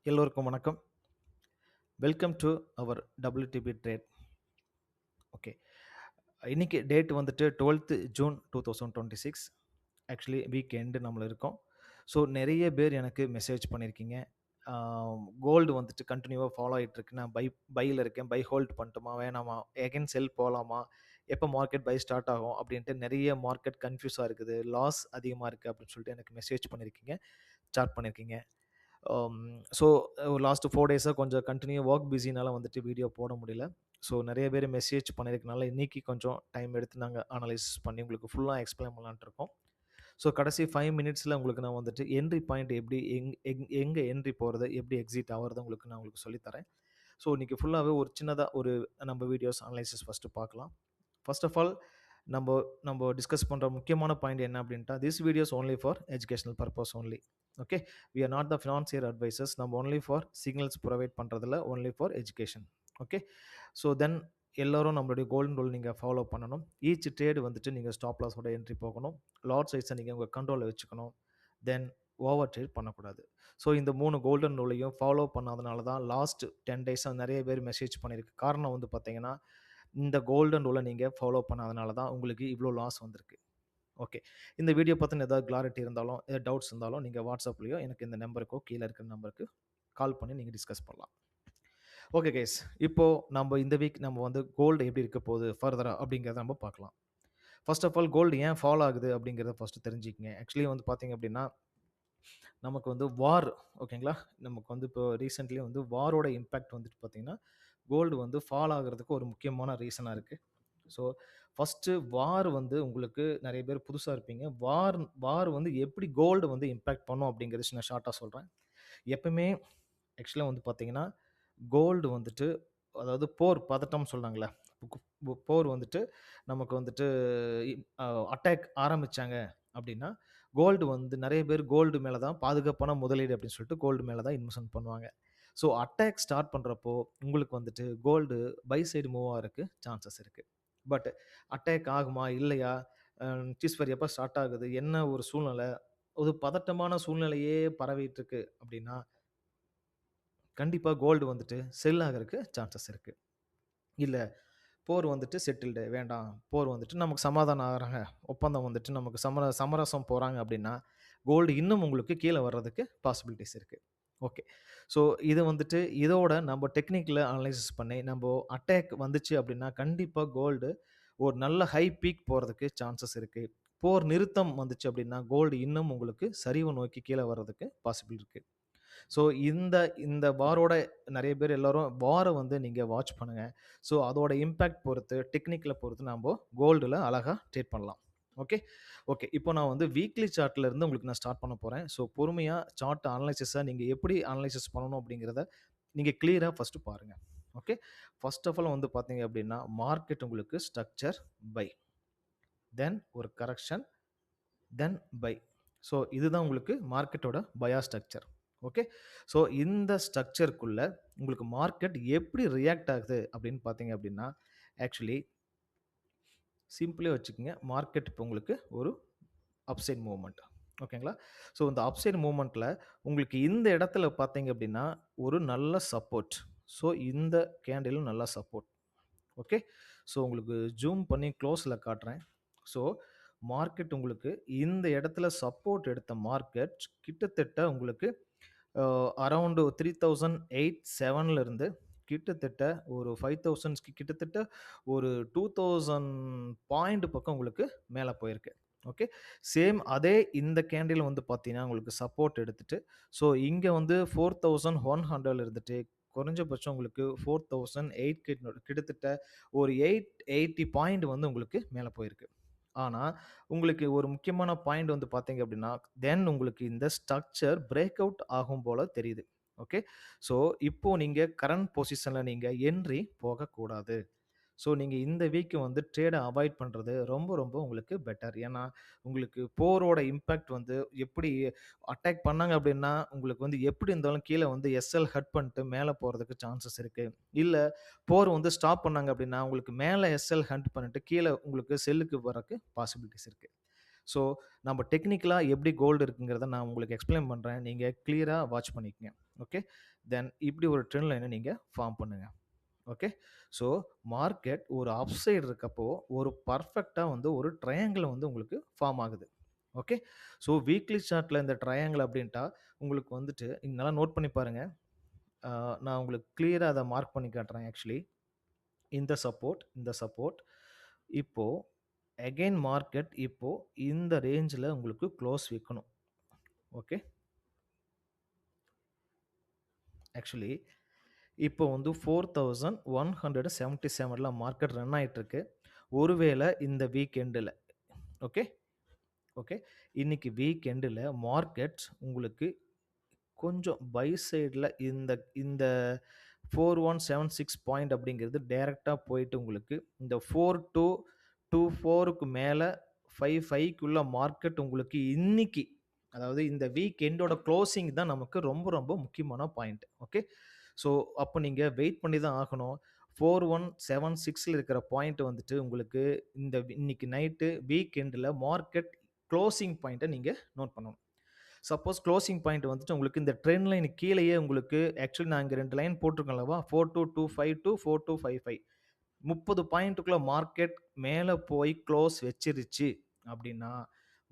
எல்லோருக்கும் வணக்கம். Welcome to our WTB trade. Okay. இன்னைக்கு டேட் வந்துட்டு 12th June 2026. Actually week end நம்மள இருக்கோம். ஸோ நிறைய பேர் எனக்கு மெசேஜ் பண்ணியிருக்கீங்க. கோல்டு வந்துட்டு கண்டினியூவாக ஃபாலோ ஆகிட்டு இருக்கு. நான் பையில் இருக்கேன். பை ஹோல்ட் பண்ணட்டுமா வேணாமா, எகைன் செல் போகலாமா, எப்போ மார்க்கெட் பை ஸ்டார்ட் ஆகும் அப்படின்ட்டு நிறைய மார்க்கெட் கன்ஃபியூஸாக இருக்குது, லாஸ் அதிகமாக இருக்குது அப்படின்னு சொல்லிட்டு எனக்கு மெசேஜ் பண்ணியிருக்கீங்க, சாட் பண்ணியிருக்கீங்க. ஸோ லாஸ்ட் 4 டேஸாக கொஞ்சம் கண்டினியூ ஒர்க் பிஸினால வந்துட்டு வீடியோ போட முடியல. ஸோ நிறைய பேர் மெசேஜ் பண்ணியிருக்கனால இன்றைக்கி கொஞ்சம் டைம் எடுத்து நாங்கள் அனலைஸ் பண்ணி உங்களுக்கு ஃபுல்லாக எக்ஸ்பிளைன் பண்ணலான்ட்டு இருக்கோம். ஸோ கடைசி 5 மினிட்ஸில் உங்களுக்கு நான் வந்துட்டு என்ட்ரி பாயிண்ட் எப்படி எங்கே என்ட்ரி போகிறது, எப்படி எக்ஸிட் ஆகிறது உங்களுக்கு நான் உங்களுக்கு சொல்லித்தரேன். ஸோ இன்றைக்கி ஃபுல்லாகவே ஒரு சின்னதாக ஒரு நம்ம வீடியோஸ் அனலைசிஸ் ஃபஸ்ட்டு பார்க்கலாம். ஃபர்ஸ்ட் ஆஃப் ஆல் நம்ம நம்ம டிஸ்கஸ் பண்ணுற முக்கியமான பாயிண்ட் என்ன அப்படின்ட்டா, this videos only for educational purpose only. Okay, we are not the financier advisors. நம்ம ஒன்லி ஃபார் சிக்னல்ஸ் ப்ரொவைட் பண்ணுறதில்ல, only for education. Okay, so then எல்லோரும் நம்மளுடைய கோல்டன் ரூல் நீங்கள் ஃபாலோ பண்ணணும். ஈச் ட்ரேடு வந்துட்டு நீங்கள் ஸ்டாப் லாஸோட என்ட்ரி போகணும். லாட் சைஸை நீங்கள் உங்கள் கண்ட்ரோலில் வச்சுக்கணும். தென் ஓவர் ட்ரேட் பண்ணக்கூடாது. ஸோ இந்த 3 கோல்டன் ரூலையும் ஃபாலோ பண்ணாதனால தான் லாஸ்ட் 10 டேஸாக நிறைய பேர் மெசேஜ் பண்ணியிருக்கு. காரணம் வந்து பார்த்தீங்கன்னா, இந்த கோல்டன் ரூலை நீங்கள் ஃபாலோ பண்ணாதனால தான் உங்களுக்கு இவ்வளோ லாஸ் வந்திருக்கு. ஓகே, இந்த வீடியோ பற்றின ஏதாவது கிளாரிட்டி இருந்தாலும், ஏதாவது டவுட்ஸ் இருந்தாலும் நீங்கள் வாட்ஸ்அப்லேயோ எனக்கு இந்த நம்பருக்கோ கீழே இருக்கிற நம்பருக்கு கால் பண்ணி நீங்கள் டிஸ்கஸ் பண்ணலாம். ஓகே கைஸ், இப்போது நம்ம இந்த வீக் நம்ம வந்து கோல்டு எப்படி இருக்க போகுது ஃபர்தராக அப்படிங்கிறத நம்ம பார்க்கலாம். ஃபர்ஸ்ட் ஆஃப் ஆல் கோல்டு ஏன் ஃபால் ஆகுது அப்படிங்கிறத ஃபஸ்ட்டு தெரிஞ்சுக்கங்க. ஆக்சுவலி வந்து பார்த்தீங்க அப்படின்னா, நமக்கு வந்து வார், ஓகேங்களா, நமக்கு வந்து இப்போ ரீசெண்ட்லி வந்து வாரோட இம்பேக்ட் வந்துட்டு பார்த்தீங்கன்னா கோல்டு வந்து ஃபால் ஆகிறதுக்கு ஒரு முக்கியமான ரீசனாக இருக்குது. ஸோ ஃபஸ்ட்டு வார் வந்து உங்களுக்கு நிறைய பேர் புதுசாக இருப்பீங்க. வார் வந்து எப்படி கோல்டு வந்து இம்பேக்ட் பண்ணும் அப்படிங்கிறது நான் ஷார்ட்டாக சொல்கிறேன். எப்பவுமே ஆக்சுவலாக வந்து பார்த்தீங்கன்னா கோல்டு வந்துட்டு, அதாவது போர் பதட்டம் சொல்கிறாங்களே, போர் வந்துட்டு நமக்கு வந்துட்டு அட்டாக் ஆரம்பித்தாங்க அப்படின்னா கோல்டு வந்து நிறைய பேர் கோல்டு மேலே தான் பாதுகாப்பான முதலீடு அப்படின்னு சொல்லிட்டு கோல்டு மேலே தான் இன்வெஸ்ட்மெண்ட் பண்ணுவாங்க. ஸோ அட்டாக் ஸ்டார்ட் பண்ணுறப்போ உங்களுக்கு வந்துட்டு கோல்டு பை சைடு மூவ் ஆகிறதுக்கு சான்சஸ் இருக்குது. பட் அட்டாக் ஆகுமா இல்லையா, சீஸ்ஃபயர் எப்போ ஸ்டார்ட் ஆகுது, என்ன ஒரு சூழ்நிலை, ஒரு பதட்டமான சூழ்நிலையே பரவிட்டு இருக்கு அப்படின்னா கண்டிப்பாக கோல்டு வந்துட்டு செல் ஆகிறதுக்கு சான்சஸ் இருக்குது. இல்லை போர் வந்துட்டு செட்டில்டு வேண்டாம், போர் வந்துட்டு நமக்கு சமாதானம் ஆகிறாங்க, ஒப்பந்தம் வந்துட்டு நமக்கு சமரசம் போகிறாங்க அப்படின்னா கோல்டு இன்னும் உங்களுக்கு கீழே வர்றதுக்கு பாசிபிலிட்டிஸ் இருக்குது. ஓகே, ஸோ இது வந்துட்டு இதோட நம்ம டெக்னிக்கில் அனலைசிஸ் பண்ணி நம்ம அட்டாக் வந்துச்சு அப்படின்னா கண்டிப்பாக கோல்டு ஒரு நல்ல ஹை பீக் போகிறதுக்கு சான்சஸ் இருக்குது. போர் நிறுத்தம் வந்துச்சு அப்படின்னா கோல்டு இன்னும் உங்களுக்கு சரிவு நோக்கி கீழே வர்றதுக்கு பாசிபிள் இருக்குது. ஸோ இந்த இந்த வாரோட நிறைய பேர் எல்லாரும் வாரை வந்து நீங்கள் வாட்ச் பண்ணுங்கள். ஸோ அதோட இம்பேக்ட் பொறுத்து டெக்னிக்கில் பொறுத்து நம்ம கோல்டில் அழகாக ட்ரேட் பண்ணலாம். ஓகே ஓகே, இப்போ நான் வந்து வீக்லி சார்ட்ல இருந்து உங்களுக்கு நான் ஸ்டார்ட் பண்ண போகிறேன். ஸோ பொறுமையாக சார்ட் அனலைசிஸை நீங்கள் எப்படி அனலைசிஸ் பண்ணணும் அப்படிங்கிறத நீங்கள் கிளியராக ஃபஸ்ட்டு பாருங்கள். ஓகே, ஃபர்ஸ்ட் ஆஃப் ஆல் வந்து பார்த்தீங்க அப்படின்னா மார்க்கெட் உங்களுக்கு ஸ்ட்ரக்சர் பை, தென் ஒரு கரெக்ஷன், தென் பை. ஸோ இதுதான் உங்களுக்கு மார்க்கெட்டோட பயா ஸ்ட்ரக்சர். ஓகே, ஸோ இந்த ஸ்ட்ரக்சருக்குள்ள உங்களுக்கு மார்க்கெட் எப்படி ரியாக்ட் ஆகுது அப்படின்னு பார்த்தீங்க அப்படின்னா ஆக்சுவலி சிம்பிளே வச்சுக்கோங்க, மார்க்கெட் இப்போ உங்களுக்கு ஒரு அப்சைட் மூவ்மெண்ட். ஓகேங்களா, ஸோ இந்த அப்சைட் மூவ்மெண்ட்டில் உங்களுக்கு இந்த இடத்துல பார்த்தீங்க அப்படின்னா ஒரு நல்ல சப்போர்ட். ஸோ இந்த கேண்டிலும் நல்ல சப்போர்ட். ஓகே, ஸோ உங்களுக்கு ஜூம் பண்ணி க்ளோஸில் காட்டுறேன். ஸோ மார்க்கெட் உங்களுக்கு இந்த இடத்துல சப்போர்ட் எடுத்த மார்க்கெட் கிட்டத்தட்ட உங்களுக்கு அரவுண்டு 3008-7 இருந்து கிட்டத்தட்ட ஒரு 5000 கிட்டத்தட்ட ஒரு 2000 பாயிண்ட் பக்கம் உங்களுக்கு மேலே போயிருக்கு. ஓகே, சேம் அதே இந்த கேண்டில் வந்து பார்த்தீங்கன்னா உங்களுக்கு சப்போர்ட் எடுத்துட்டு ஸோ இங்கே வந்து 4100 இருந்துட்டு குறைஞ்சபட்சம் உங்களுக்கு 4008 கிட்டத்தட்ட ஒரு 880 பாயிண்ட் வந்து உங்களுக்கு மேலே போயிருக்கு. ஆனால் உங்களுக்கு ஒரு முக்கியமான பாயிண்ட் வந்து பார்த்தீங்க அப்படின்னா தென் உங்களுக்கு இந்த ஸ்ட்ரக்சர் பிரேக் அவுட் ஆகும் போல தெரியுது. ஓகே, ஸோ இப்போ நீங்கள் கரண்ட் பொசிஷனில் நீங்கள் என்ட்ரி போகக்கூடாது. ஸோ நீங்கள் இந்த வீக்கு வந்து ட்ரேடை அவாய்ட் பண்ணுறது ரொம்ப ரொம்ப உங்களுக்கு பெட்டர். ஏன்னா உங்களுக்கு போரோட இம்பேக்ட் வந்து எப்படி அட்டாக் பண்ணாங்க அப்படின்னா உங்களுக்கு வந்து எப்படி இருந்தாலும் கீழே வந்து எஸ்எல் ஹட் பண்ணிட்டு மேலே போகிறதுக்கு சான்சஸ் இருக்குது. இல்லை போர் வந்து ஸ்டாப் பண்ணாங்க அப்படின்னா உங்களுக்கு மேலே எஸ்எல் ஹண்ட் பண்ணிட்டு கீழே உங்களுக்கு செல்லுக்கு வரக்கு பாசிபிலிட்டிஸ் இருக்குது. ஸோ நம்ம டெக்னிக்கலாக எப்படி கோல்டு இருக்குங்கிறத நான் உங்களுக்கு எக்ஸ்பிளைன் பண்ணுறேன், நீங்கள் கிளியராக வாட்ச் பண்ணிக்கங்க. ஓகே, தென் இப்படி ஒரு ட்ரெண்ட் லைனை நீங்கள் ஃபார்ம் பண்ணுங்க. ஓகே, ஸோ மார்க்கெட் ஒரு அப் சைடு இருக்கப்போ ஒரு பர்ஃபெக்டாக வந்து ஒரு ட்ரையாங்கிள் வந்து உங்களுக்கு ஃபார்ம் ஆகுது. ஓகே, ஸோ வீக்லி சார்ட்டில் இந்த ட்ரையாங்கிள் அப்படின்ட்டா உங்களுக்கு வந்துட்டு நீங்க நல்லா நோட் பண்ணி பாருங்க. நான் உங்களுக்கு கிளியராக அதை மார்க் பண்ணி காட்டுறேன். ஆக்சுவலி இந்த சப்போர்ட் இப்போ அகைன் மார்க்கெட் இப்போ இந்த ரேஞ்சில் உங்களுக்கு க்ளோஸ் வைக்கணும். ஓகே, ஆக்சுவலி இப்போ வந்து 4177 மார்க்கெட் ரன் ஆயிட்டு இருக்கு. ஒருவேளை இந்த வீக் எண்டில், ஓகே ஓகே, இன்னைக்கு வீக் எண்டில் மார்க்கெட் உங்களுக்கு கொஞ்சம் பை சைடில் இந்த இந்த 4176 பாயிண்ட் அப்படிங்கிறது டைரெக்டாக போயிட்டு உங்களுக்கு இந்த 4224க்கு மேலே 55க்குள்ள மார்க்கெட் உங்களுக்கு இன்னைக்கு, அதாவது இந்த வீக் எண்டோட க்ளோசிங் தான் நமக்கு ரொம்ப ரொம்ப முக்கியமான பாயிண்ட். ஓகே, ஸோ அப்போ நீங்கள் வெயிட் பண்ணி தான் ஆகணும். 4176 இருக்கிற பாயிண்ட் வந்துட்டு உங்களுக்கு இந்த இன்னைக்கு நைட்டு வீக் எண்டில் மார்க்கெட் க்ளோசிங் பாயிண்ட்டை நீங்கள் நோட் பண்ணணும். சப்போஸ் க்ளோசிங் பாயிண்ட் வந்துட்டு உங்களுக்கு இந்த ட்ரெண்ட் லைன் கீழேயே உங்களுக்கு, ஆக்சுவலி நான் இங்கே 2 லைன் போட்டிருக்கேன் அல்லவா, 4225 டு 4255, 30 பாயிண்ட்டுக்குள்ள மார்க்கெட் மேலே போய் க்ளோஸ் வச்சிருச்சு அப்படின்னா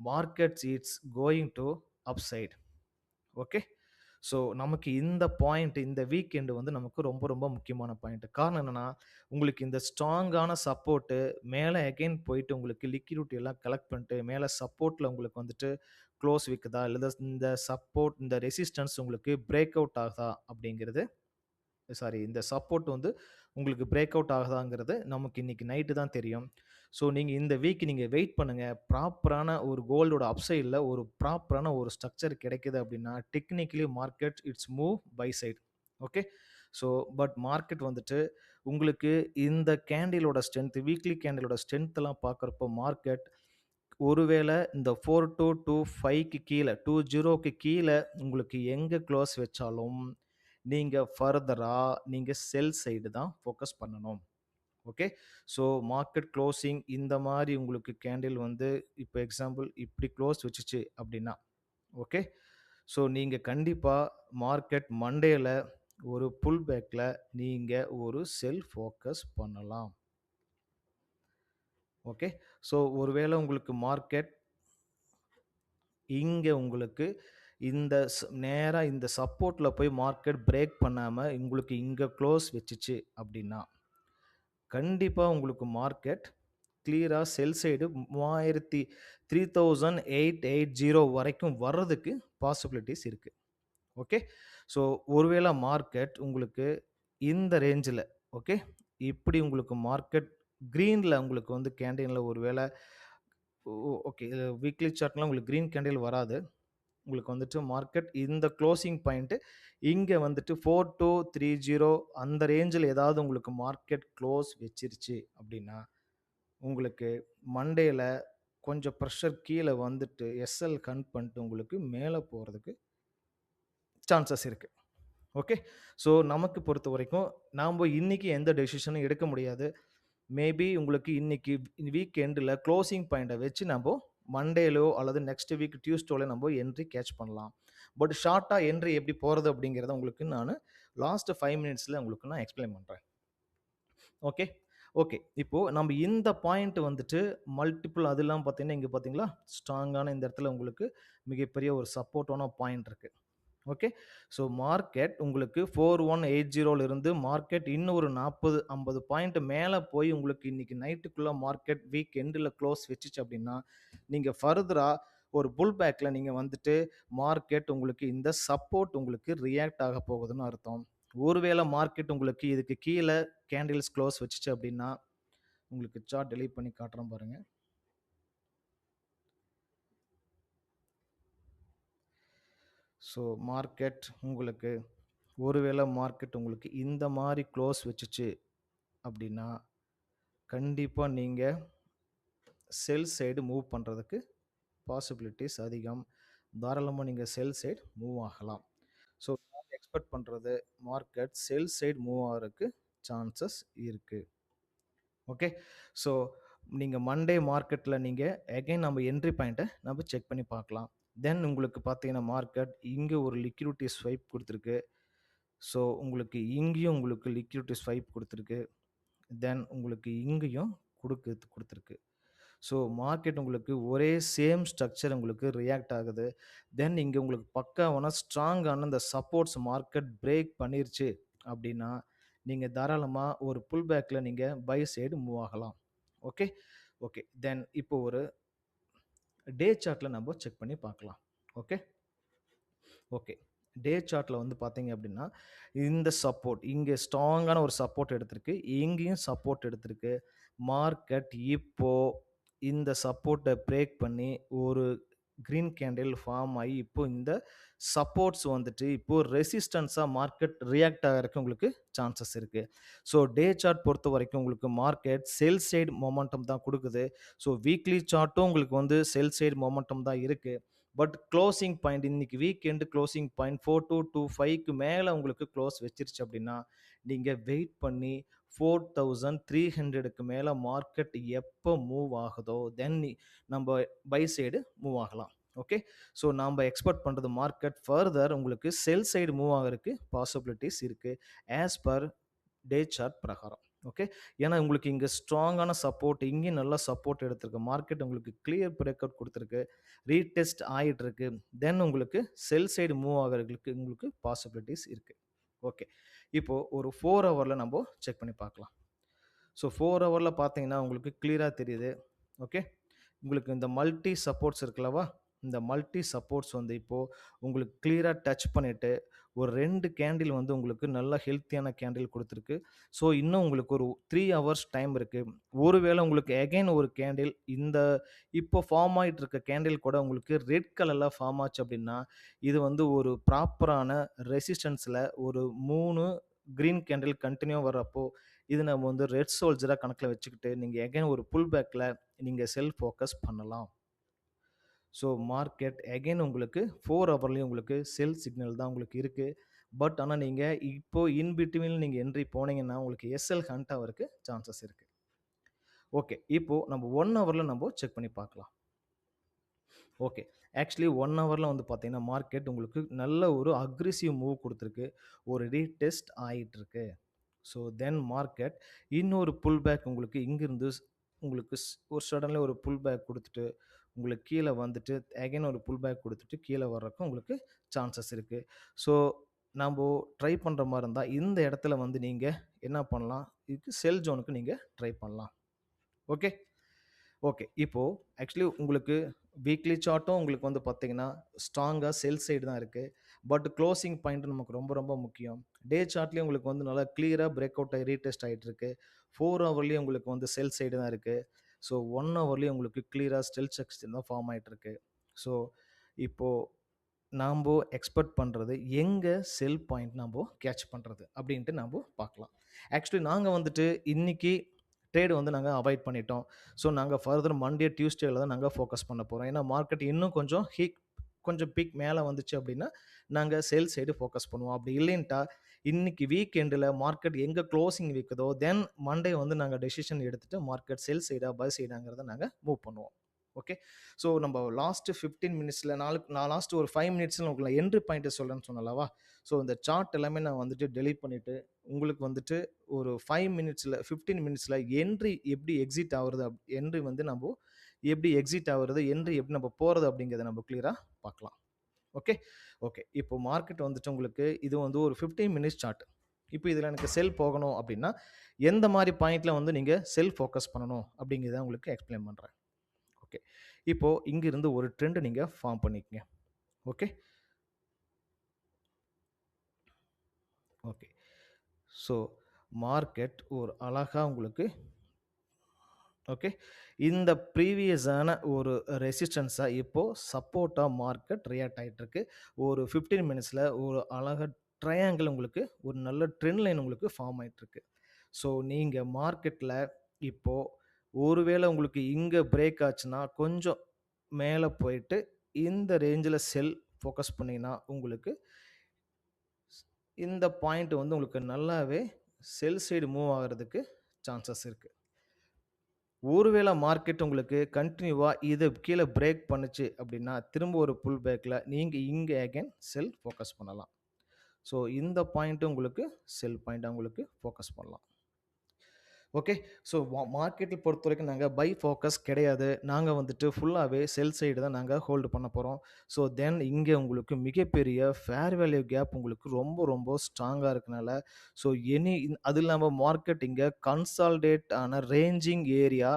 market it's going to upside. Okay, so நமக்கு இந்த பாயிண்ட் இந்த வீக்கெண்டு வந்து நமக்கு ரொம்ப ரொம்ப முக்கியமான பாயிண்ட். காரணம் என்னன்னா உங்களுக்கு இந்த ஸ்ட்ராங்கான சப்போர்ட்டு மேலே அகைன் போயிட்டு உங்களுக்கு லிக்விடிட்டி எல்லாம் கலெக்ட் பண்ணிட்டு மேலே சப்போர்ட்டில் உங்களுக்கு வந்துட்டு க்ளோஸ் விற்குதா, இல்லை இந்த சப்போர்ட் இந்த ரெசிஸ்டன்ஸ் உங்களுக்கு பிரேக் அவுட் ஆகுதா அப்படிங்கிறது, சாரி இந்த சப்போர்ட் வந்து உங்களுக்கு பிரேக் அவுட் ஆகுதாங்கிறது நமக்கு இன்னைக்கு நைட்டு தான் தெரியும். ஸோ நீங்கள் இந்த வீக் நீங்கள் வெயிட் பண்ணுங்கள். ப்ராப்பரான ஒரு கோல்டோட அப்சைடில் ஒரு ப்ராப்பரான ஒரு ஸ்ட்ரக்சர் கிடைக்குது அப்படின்னா technically market it's move by side. Okay, so but market வந்துட்டு உங்களுக்கு இந்த கேண்டிலோட ஸ்ட்ரென்த், வீக்லி கேண்டிலோட ஸ்ட்ரென்த்லாம் பார்க்குறப்போ மார்க்கெட் ஒருவேளை இந்த 4225க்கு கீழே 20க்கு கீழே உங்களுக்கு எங்கே க்ளோஸ் வச்சாலும் நீங்கள் ஃபர்தராக நீங்கள் செல் சைடு தான் ஃபோக்கஸ் பண்ணணும். ஓகே, ஸோ மார்க்கெட் க்ளோசிங் இந்த மாதிரி உங்களுக்கு கேண்டில் வந்து இப்போ எக்ஸாம்பிள் இப்படி க்ளோஸ் வச்சுச்சு அப்படின்னா, ஓகே, ஸோ நீங்கள் கண்டிப்பாக மார்க்கெட் மண்டேல ஒரு புல் பேக்கில் நீங்கள் ஒரு செல் ஃபோக்கஸ் பண்ணலாம். ஓகே, ஸோ ஒருவேளை உங்களுக்கு மார்க்கெட் இங்கே உங்களுக்கு இந்த நேராக இந்த சப்போர்ட்டில் போய் மார்க்கெட் பிரேக் பண்ணாமல் உங்களுக்கு இங்கே க்ளோஸ் வச்சுச்சு அப்படின்னா கண்டிப்பாக உங்களுக்கு மார்க்கெட் கிளியராக செல் சைடு 3880 வரைக்கும் வர்றதுக்கு பாசிபிலிட்டிஸ் இருக்குது. ஓகே, ஸோ ஒருவேளை மார்க்கெட் உங்களுக்கு இந்த ரேஞ்சில், ஓகே, இப்படி உங்களுக்கு மார்க்கெட் க்ரீனில் உங்களுக்கு வந்து கேண்டீனில் ஒருவேளை, ஓகே, வீக்லி சார்ட்லாம் உங்களுக்கு க்ரீன் கேண்டில் வராது. உங்களுக்கு வந்துட்டு மார்க்கெட் இந்த க்ளோசிங் பாயிண்ட்டு இங்கே வந்துட்டு 4230 அந்த ரேஞ்சில் ஏதாவது உங்களுக்கு மார்க்கெட் க்ளோஸ் வச்சிருச்சு அப்படின்னா உங்களுக்கு மண்டேல கொஞ்சம் ப்ரெஷர் கீழே வந்துட்டு எஸ்எல் கன் பண்ணிட்டு உங்களுக்கு மேலே போகிறதுக்கு சான்சஸ் இருக்குது. ஓகே, ஸோ நமக்கு பொறுத்த வரைக்கும் நாம் இன்னைக்கு எந்த டெசிஷனும் எடுக்க முடியாது. மேபி உங்களுக்கு இன்னைக்கு வீக் எண்டில் க்ளோசிங் பாயிண்ட்டை வச்சு நம்ம மண்டேலோ அல்லது நெக்ஸ்ட் வீக் டியூஸ்டோல நம்ம என்ட்ரி கேட்ச் பண்ணலாம். பட் ஷார்ட்டாக என்ட்ரி எப்படி போகிறது அப்படிங்கிறத உங்களுக்கு நான் லாஸ்ட் 5 மினிட்ஸில் உங்களுக்கு நான் எக்ஸ்பிளைன் பண்ணுறேன். ஓகே ஓகே, இப்போது நம்ம இந்த பாயிண்ட் வந்துட்டு மல்டிபிள் அதெல்லாம் பார்த்தீங்கன்னா இங்கே பார்த்தீங்களா ஸ்ட்ராங்கான இந்த இடத்துல உங்களுக்கு மிகப்பெரிய ஒரு சப்போர்ட்டான பாயிண்ட் இருக்குது. ஓகே, ஸோ மார்க்கெட் உங்களுக்கு 4180 இருந்து மார்க்கெட் இன்னும் ஒரு 40-50 பாயிண்ட் மேலே போய் உங்களுக்கு இன்னைக்கு நைட்டுக்குள்ளே மார்க்கெட் வீக் எண்டில் க்ளோஸ் வச்சுச்சு அப்படின்னா நீங்கள் ஃபர்தராக ஒரு புல் பேக்கில் நீங்கள் வந்துட்டு மார்க்கெட் உங்களுக்கு இந்த சப்போர்ட் உங்களுக்கு ரியாக்ட் ஆக போகுதுன்னு அர்த்தம். ஒருவேளை மார்க்கெட் உங்களுக்கு இதுக்கு கீழே கேண்டில்ஸ் க்ளோஸ் வச்சுச்சு அப்படின்னா உங்களுக்கு சார்ட் டெலீட் பண்ணி காட்டுறேன் பாருங்கள். ஸோ மார்க்கெட் உங்களுக்கு ஒருவேளை மார்க்கெட் உங்களுக்கு இந்த மாதிரி க்ளோஸ் வச்சுச்சு அப்படின்னா கண்டிப்பாக நீங்கள் செல் சைடு மூவ் பண்ணுறதுக்கு பாசிபிலிட்டிஸ் அதிகம். தாராளமாக நீங்கள் செல் சைடு மூவ் ஆகலாம். ஸோ எக்ஸ்பெக்ட் பண்ணுறது மார்க்கெட் செல் சைடு மூவ் ஆகிறதுக்கு சான்சஸ் இருக்குது. ஓகே, ஸோ நீங்கள் மண்டே மார்க்கெட்டில் நீங்கள் அகைன் நம்ம என்ட்ரி பாயிண்ட்டை நம்ம செக் பண்ணி பார்க்கலாம். தென் உங்களுக்கு பார்த்தீங்கன்னா மார்க்கெட் இங்கே ஒரு லிக்விடிட்டி ஸ்வைப் கொடுத்துருக்கு. ஸோ உங்களுக்கு இங்கேயும் உங்களுக்கு லிக்விடிட்டி ஸ்வைப் குடுத்துருக்கு. தென் உங்களுக்கு இங்கேயும் குடுத்துருக்கு. ஸோ மார்க்கெட் உங்களுக்கு ஒரே சேம் ஸ்ட்ரக்சர் உங்களுக்கு ரியாக்ட் ஆகுது. தென் இங்க உங்களுக்கு பக்காவான ஸ்ட்ராங்கான இந்த சப்போர்ட்ஸ் மார்க்கெட் பிரேக் பண்ணிருச்சு அப்படின்னா, நீங்க தாராளமா ஒரு புல் பேக்ல நீங்க பை சைடு மூவ் ஆகலாம். ஓகே. ஓகே. தென் இப்போ ஒரு டே சார்ட்ல நம்ம செக் பண்ணி பார்க்கலாம். ஓகே. ஓகே. டே சார்ட்ல வந்து பார்த்தீங்க அப்படின்னா, இந்த சப்போர்ட் இங்க ஸ்ட்ராங்கான ஒரு சப்போர்ட் எடுத்திருக்கு. இங்கேயும் சப்போர்ட் எடுத்திருக்கு. மார்க்கெட் இப்போ இந்த சப்போர்ட்ட பிரேக் பண்ணி ஒரு கிரீன் கேண்டில் ஃபார்ம் ஆயி, இப்போ இந்த சப்போர்ட்ஸ் வந்துட்டு இப்போ ரெசிஸ்டன்ஸா மார்க்கெட் ரியாக்ட் ஆகறதுக்கு உங்களுக்கு சான்சஸ் இருக்கு. ஸோ டே சார்ட் பொறுத்தவரைக்கும் உங்களுக்கு மார்க்கெட் செல் சைடு மொமெண்டம் தான் குடுக்குது. ஸோ வீக்லி சார்ட்டும் உங்களுக்கு வந்து செல் சைடு மொமெண்டம் தான் இருக்கு. பட் க்ளோசிங் பாயிண்ட் இன்னைக்கு வீக்கெண்ட் க்ளோசிங் பாயிண்ட் 4225க்கு மேல உங்களுக்கு க்ளோஸ் வச்சிருச்சு அப்படின்னா, நீங்க வெயிட் பண்ணி 4300க்கு மேல மார்க்கெட் எப்போ மூவ் ஆகுதோ, தென் நம்ம பை சைடு மூவ் ஆகலாம். ஓகே. ஸோ நாம எக்ஸ்பெக்ட் பண்றது மார்க்கெட் ஃபர்தர் உங்களுக்கு செல் சைடு மூவ் ஆகறதுக்கு பாசிபிலிட்டிஸ் இருக்கு. ஆஸ் பர் டே சார்ட் பிரகாரம். ஓகே. ஏன்னா உங்களுக்கு இங்க ஸ்ட்ராங்கான சப்போர்ட், இங்கேயும் நல்லா சப்போர்ட் எடுத்திருக்கு. மார்க்கெட் உங்களுக்கு கிளியர் பிரேக் அவுட் குடுத்திருக்கு. ரீடெஸ்ட் ஆயிட்டு இருக்கு. தென் உங்களுக்கு செல் சைடு மூவ் ஆகறதுக்கு உங்களுக்கு பாசிபிலிட்டிஸ் இருக்கு. ஓகே. இப்போ ஒரு 4 ஹவர்ல நம்ம செக் பண்ணி பார்க்கலாம். ஸோ 4 ஹவர்ல பார்த்தீங்கன்னா உங்களுக்கு கிளியரா தெரியுது. ஓகே. உங்களுக்கு இந்த மல்டி சப்போர்ட்ஸ் இருக்குல்லவா? இந்த மல்டி சப்போர்ட்ஸ் வந்து இப்போ உங்களுக்கு கிளியரா டச் பண்ணிட்டு, ஒரு 2 கேண்டில் வந்து உங்களுக்கு நல்ல ஹெல்த்தியான கேண்டில் குடுத்திருக்கு. ஸோ இன்னும் உங்களுக்கு ஒரு 3 ஹவர்ஸ் டைம் இருக்கு. ஒருவேளை உங்களுக்கு அகைன் ஒரு கேண்டில் இந்த இப்போ ஃபார்ம் ஆயிட்டு இருக்க கேண்டில் கூட உங்களுக்கு ரெட் கலர்ல ஃபார்ம் ஆச்சு அப்படின்னா, இது வந்து ஒரு ப்ராப்பரான ரெசிஸ்டன்ஸ்ல ஒரு 3 கிரீன் கேண்டில் கன்டின்யூவா வர்றப்போ, இது நம்ம வந்து ரெட் சோல்ஜரா கணக்குல வச்சுக்கிட்டு, நீங்க அகைன் ஒரு புல் பேக்ல நீங்க செல் ஃபோக்கஸ் பண்ணலாம். ஸோ மார்க்கெட் அகைன் உங்களுக்கு 4 ஹவர்லயும் உங்களுக்கு செல் சிக்னல் தான் உங்களுக்கு இருக்கு. பட் ஆனா நீங்க இப்போ இன் பிட்வீன் நீங்க என்ட்ரி போனீங்கன்னா, உங்களுக்கு எஸ்எல் ஹண்ட் ஆவறக்கு சான்சஸ் இருக்கு. ஓகே. இப்போ நம்ம 1 ஹவர்ல நம்ம செக் பண்ணி பார்க்கலாம். ஓகே. ஆக்சுவலி 1 ஹவர்ல வந்து பார்த்தீங்கன்னா, மார்க்கெட் உங்களுக்கு நல்ல ஒரு அக்ரெசிவ் மூவ் குடுத்திருக்கு. ஒரு ரீடெஸ்ட் ஆயிட்டு இருக்கு. ஸோ தென் மார்க்கெட் இன்னொரு புல் பேக் உங்களுக்கு இங்கிருந்து உங்களுக்கு ஒரு சடன்லி ஒரு புல் பேக் குடுத்துட்டு, உங்களுக்கு கீழ வந்துட்டு அகைன் ஒரு புல் பேக் குடுத்துட்டு கீழ வர்றதுக்கு உங்களுக்கு சான்சஸ் இருக்கு. ஸோ நம்போ ட்ரை பண்ற மாரி இருந்தா, இந்த இடத்துல வந்து நீங்க என்ன பண்ணலாம்? இதுக்கு செல் ஜோனுக்கு நீங்க ட்ரை பண்ணலாம். ஓகே. ஓகே. இப்போ ஆக்சுவலி உங்களுக்கு வீக்லி சார்ட்டும் உங்களுக்கு வந்து பார்த்தீங்கன்னா, ஸ்ட்ராங்கா செல் சைடு தான் இருக்கு. பட் குளோசிங் பாயிண்ட் நமக்கு ரொம்ப ரொம்ப முக்கியம். டே சார்ட்லயும் உங்களுக்கு வந்து நல்லா கிளியரா பிரேக் அவுட் ஆயி ரீடெஸ்ட் ஆயிட்டு இருக்கு. 4 ஹவர்லயும் உங்களுக்கு வந்து செல் சைடு தான் இருக்கு. ஸோ 1 ஹவர்லயும் உங்களுக்கு கிளியரா ஸ்டெல் செக்ஷன் தான் ஃபார்ம் ஆயிட்டு இருக்கு. ஸோ இப்போ நாம்போ எக்ஸ்பெக்ட் பண்றது எங்க செல் பாயிண்ட் நாம்போ கேட்ச் பண்றது அப்படின்ட்டு நாம்போ பார்க்கலாம். ஆக்சுவலி நாங்க வந்துட்டு இன்னைக்கு ட்ரேட் வந்து நாங்க அவாய்ட் பண்ணிட்டோம். ஸோ நாங்க ஃபர்தர் மண்டே, டியூஸ்டேல தான் நாங்க ஃபோக்கஸ் பண்ண போறோம். ஏன்னா மார்க்கெட் இன்னும் கொஞ்சம் பீக் மேல வந்துச்சு அப்படின்னா, நாங்க சேல் சைடு ஃபோக்கஸ் பண்ணுவோம். அப்படி இல்லைன்ட்டா, இன்னைக்கு வீக்கெண்டுல மார்க்கெட் எங்க க்ளோசிங் விக்குதோ, தென் மண்டே வந்து நாங்க டெசிஷன் எடுத்துட்டு மார்க்கெட் செல் சைடா, பை சைடாங்கிறத நாங்க மூவ் பண்ணுவோம். ஓகே. ஸோ நம்ம லாஸ்ட் 15 மினிட்ஸ்ல நான் லாஸ்ட் ஒரு 5 மினிட்ஸ்ல உங்களுக்கு என்ட்ரி பாயிண்ட் சொல்றேன்னு சொன்னேன்லவா? ஸோ இந்த சார்ட் எல்லாமே நான் வந்துட்டு டெலீட் பண்ணிட்டு, உங்களுக்கு வந்துட்டு ஒரு 5 மினிட்ஸ்ல 15 மினிட்ஸ்ல என்ட்ரி எப்படி எக்ஸிட் ஆவுறது என்ட்ரி வந்து நம்போ எப்படி எக்ஸிட் ஆவுறது, என்ட்ரி எப்படி நம்ம போறது அப்படிங்கிறத நம்ம கிளியரா பார்க்கலாம். ஓகே. ஓகே. இப்போ மார்க்கெட் வந்துட்டு உங்களுக்கு இது வந்து ஒரு 15 மினிட்ஸ் சார்ட். இப்போ இதுல எனக்கு செல் போகணும் அப்படின்னா, எந்த மாரி பாயிண்ட்ல வந்து நீங்க செல் ஃபோக்கஸ் பண்ணணும் அப்படிங்கிறத உங்களுக்கு எக்ஸ்பிளைன் பண்றேன். ஓகே. இப்போ இங்கிருந்து ஒரு ட்ரெண்ட் நீங்க ஃபார்ம் பண்ணிக்கங்க. ஓகே. ஓகே. ஸோ மார்க்கெட் ஒரு அழகா உங்களுக்கு ஓகே. இந்த ப்ரீவியஸான ஒரு ரெசிஸ்டன்ஸா இப்போ சப்போர்ட்டா மார்க்கெட் ரியாக்ட் ஆயிட்டு இருக்கு. ஒரு 15 மினிட்ஸ்ல ஒரு அழகா ட்ரையாங்கிள் உங்களுக்கு ஒரு நல்ல ட்ரெண்ட் லைன் உங்களுக்கு ஃபார்ம் ஆயிட்டு இருக்கு. ஸோ நீங்க மார்க்கெட்ல இப்போ ஒருவேளை உங்களுக்கு இங்க பிரேக் ஆச்சுன்னா, கொஞ்சம் மேல போயிட்டு இந்த ரேஞ்சில செல் ஃபோக்கஸ் பண்ணீங்கன்னா, உங்களுக்கு இந்த பாயிண்ட் வந்து உங்களுக்கு நல்லாவே செல் சைடு மூவ் ஆகுறதுக்கு சான்சஸ் இருக்கு. ஒருவேளை மார்க்கெட் உங்களுக்கு கன்டினியூவா இது கீழ பிரேக் பண்ணுச்சு அப்படின்னா, திரும்ப ஒரு புல் பேக்ல நீங்க இங்க அகைன் செல் ஃபோக்கஸ் பண்ணலாம். ஸோ இந்த பாயிண்ட் உங்களுக்கு செல் பாயிண்ட் உங்களுக்கு ஃபோக்கஸ் பண்ணலாம். ஓகே. ஸோ மார்க்கெட்ட பொறுத்தவரைக்கும் நாங்க பை ஃபோக்கஸ் கிடையாது. நாங்க வந்துட்டு ஃபுல்லாவே செல் சைடு தான் நாங்க ஹோல்டு பண்ண போறோம். ஸோ தென் இங்க உங்களுக்கு மிகப்பெரிய ஃபேர் வேல்யூ கேப் உங்களுக்கு ரொம்ப ரொம்ப ஸ்ட்ராங்கா இருக்கனால, ஸோ அது இல்லாம மார்க்கெட் இங்க கன்சாலிடேட் ஆன ரேஞ்சிங் ஏரியா,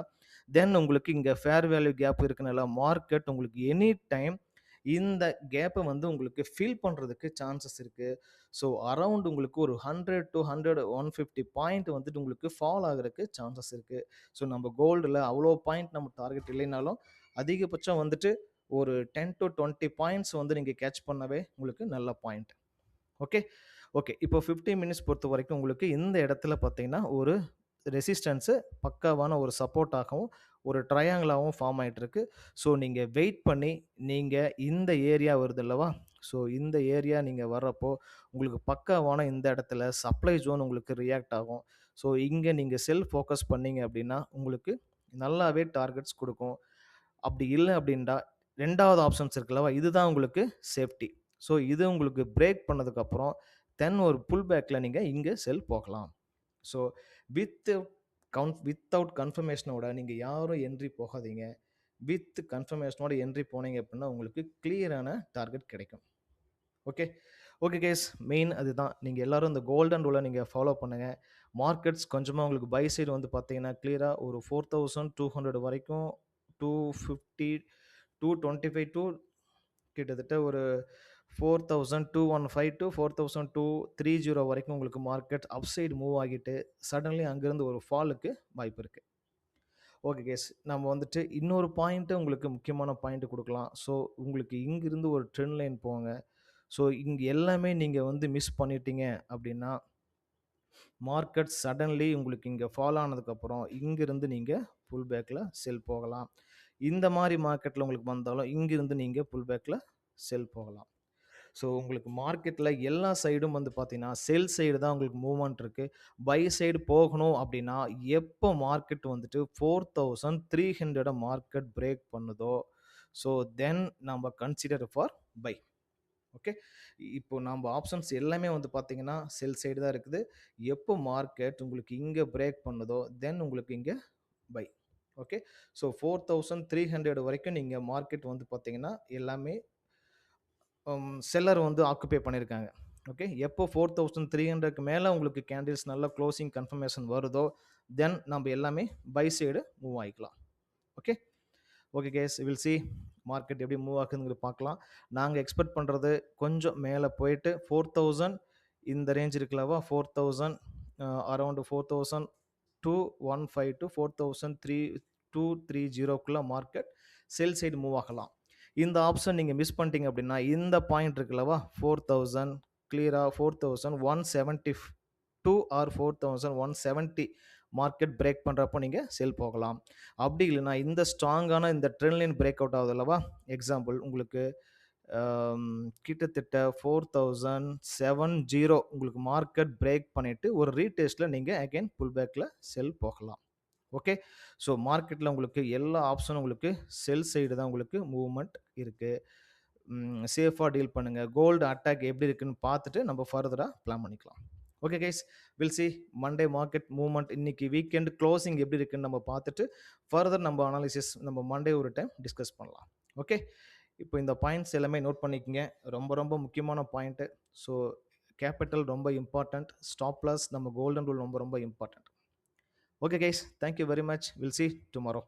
தென் உங்களுக்கு இங்க ஃபேர் வேல்யூ கேப் இருக்கனால மார்க்கெட் உங்களுக்கு எனி டைம் இந்த கேப்ப வந்து உங்களுக்கு ஃபில் பண்றதுக்கு சான்சஸ் இருக்கு. ஸோ அரவுண்ட் உங்களுக்கு ஒரு 100 டூ 100 150 பாயிண்ட் வந்துட்டு உங்களுக்கு ஃபால் ஆகுறதுக்கு சான்சஸ் இருக்கு. ஸோ நம்ம கோல்டுல அவ்வளோ பாயிண்ட் நம்ம டார்கெட் இல்லைனாலும் அதிகபட்சம் வந்துட்டு ஒரு 10 to 20 பாயிண்ட்ஸ் வந்து நீங்க கேட்ச் பண்ணவே உங்களுக்கு நல்ல பாயிண்ட். ஓகே. ஓகே. இப்போ 15 மினிட்ஸ் பொறுத்த வரைக்கும் உங்களுக்கு இந்த இடத்துல பார்த்தீங்கன்னா, ஒரு ரெசிஸ்டன்ஸு பக்காவான ஒரு சப்போர்ட்டாகவும், ஒரு ட்ரையாங்கிளாவும் ஃபார்ம் ஆயிட்டு இருக்கு. ஸோ நீங்க வெயிட் பண்ணி, நீங்க இந்த ஏரியா வருது அல்லவா? ஸோ இந்த ஏரியா நீங்க வர்றப்போ, உங்களுக்கு பக்காவான இந்த இடத்துல சப்ளை ஜோன் உங்களுக்கு ரியாக்ட் ஆகும். ஸோ இங்க நீங்க செல் ஃபோக்கஸ் பண்ணீங்க அப்படின்னா, உங்களுக்கு நல்லாவே டார்கெட்ஸ் குடுக்கும். அப்படி இல்ல அப்படின்டா 2வது ஆப்ஷன்ஸ் இருக்குல்லவா? இதுதான் உங்களுக்கு சேஃப்டி. ஸோ இது உங்களுக்கு பிரேக் பண்ணதுக்கப்புறம், தென் ஒரு புல் பேக்ல நீங்க இங்க செல் போகலாம். ஸோ வித் வித்தவுட் கன்ஃபர்மேஷனோட நீங்க யாரும் என்ட்ரி போகாதீங்க. வித் கன்ஃபர்மேஷனோட என்ட்ரி போனீங்க அப்படின்னா, உங்களுக்கு கிளியரான டார்கெட் கிடைக்கும். ஓகே. Okay guys. மெயின் அதுதான். நீங்க எல்லாரும் இந்த கோல்டன் ரூல நீங்க ஃபாலோ பண்ணுங்க. மார்க்கெட்ஸ் கொஞ்சமா உங்களுக்கு பை சைடு வந்து பார்த்தீங்கன்னா, கிளியரா ஒரு 4200 வரைக்கும் 250 225 டூ கிட்டத்தட்ட ஒரு 4215 டூ 4230 வரைக்கும் உங்களுக்கு மார்க்கெட் அப் சைடு மூவ் ஆகிட்டு, சடன்லி அங்கிருந்து ஒரு ஃபாலுக்கு வாய்ப்பு இருக்கு. Okay guys. நம்ம வந்துட்டு இன்னொரு பாயிண்ட் உங்களுக்கு முக்கியமான பாயிண்ட் குடுக்கலாம். ஸோ உங்களுக்கு இங்கிருந்து ஒரு ட்ரெண்ட் லைன் போங்க. ஸோ இங்க எல்லாமே நீங்க வந்து மிஸ் பண்ணிட்டீங்க அப்படின்னா, மார்க்கெட் சடன்லி உங்களுக்கு இங்க ஃபால் ஆனதுக்கப்புறம், இங்கிருந்து நீங்க புல் பேக்ல செல் போகலாம். இந்த மாரி மார்க்கெட்ல உங்களுக்கு வந்தாலும், இங்கிருந்து நீங்க புல் பேக்ல செல் போகலாம். ஸோ உங்களுக்கு மார்க்கெட்ல எல்லா சைடும் வந்து பார்த்தீங்கன்னா, செல் சைடு தான் உங்களுக்கு மூவ்மெண்ட் இருக்கு. பை சைடு போகணும் அப்படின்னா, எப்போ மார்க்கெட் வந்துட்டு 4300 மார்க்கெட் பிரேக் பண்ணுதோ, ஸோ தென் நம்ம கன்சிடர் ஃபார் பை. ஓகே. இப்போ நம்ம ஆப்ஷன்ஸ் எல்லாமே வந்து பார்த்தீங்கன்னா, செல் சைடு தான் இருக்குது. எப்போ மார்க்கெட் உங்களுக்கு இங்க பிரேக் பண்ணுதோ, தென் உங்களுக்கு இங்க பை. ஓகே. ஸோ 4300 வரைக்கும் நீங்க மார்க்கெட் வந்து பார்த்தீங்கன்னா, எல்லாமே செல்லர் வந்து ஆக்குபை பண்ணியிருக்காங்க. ஓகே. எப்போ 4300க்கு மேல உங்களுக்கு கேண்டில்ஸ் நல்ல க்ளோசிங் கன்ஃபர்மேஷன் வருதோ, தென் நம்ப எல்லாமே பை சைடு மூவ் ஆயிக்கலாம். Okay. Okay guys. Will see market எப்படி மூவ் ஆகுதுங்கிறது பார்க்கலாம். நாங்க எக்ஸ்பெக்ட் பண்றது கொஞ்சம் மேல போயிட்டு 4000 இந்த ரேஞ்ச் இருக்குல்லவா? 4000 அரவுண்ட் 4215 டூ 4230க்குள்ள மார்க்கெட் செல் சைடு மூவ் ஆகலாம். இந்த ஆப்ஷன் நீங்க மிஸ் பண்ணிட்டீங்க அப்படின்னா, இந்த பாயிண்ட் இருக்குல்லவா? 4000 கிளியரா 4172 ஆர் 4170 மார்க்கெட் பிரேக் பண்றப்போ நீங்க செல் போகலாம். அப்படி இல்லைன்னா இந்த ஸ்ட்ராங்கான இந்த ட்ரெண்ட் லைன் பிரேக் அவுட் ஆகுது அல்லவா? எக்ஸாம்பிள் உங்களுக்கு கிட்டத்தட்ட 4070 உங்களுக்கு மார்க்கெட் பிரேக் பண்ணிட்டு ஒரு ரீடெஸ்ட்ல நீங்க அகைன் புல் பேக்ல செல் போகலாம். ஓகே. ஸோ மார்க்கெட்ல உங்களுக்கு எல்லா ஆப்ஷனும் உங்களுக்கு செல் சைடு தான் உங்களுக்கு மூவ்மெண்ட் இருக்கு. சேஃபா டீல் பண்ணுங்க. கோல்டு அட்டாக் எப்படி இருக்குன்னு பார்த்துட்டு நம்ம ஃபர்தரா பிளான் பண்ணிக்கலாம். Okay guys. Will C Monday market movement இன்னைக்கு வீக்கெண்ட் க்ளோசிங் எப்படி இருக்குன்னு நம்ம பார்த்துட்டு ஃபர்தர் நம்ம அனாலிசிஸ் நம்ம மண்டே ஒரு டைம் டிஸ்கஸ் பண்ணலாம். ஓகே. இப்போ இந்த பாயிண்ட்ஸ் எல்லாமே நோட் பண்ணிக்கங்க. ரொம்ப ரொம்ப முக்கியமான பாயிண்ட். ஸோ கேபிட்டல் ரொம்ப இம்பார்ட்டன்ட். ஸ்டாப் லாஸ் நம்ம கோல்டன் ரூல் ரொம்ப ரொம்ப important. Okay guys, thank you very much. We'll see tomorrow.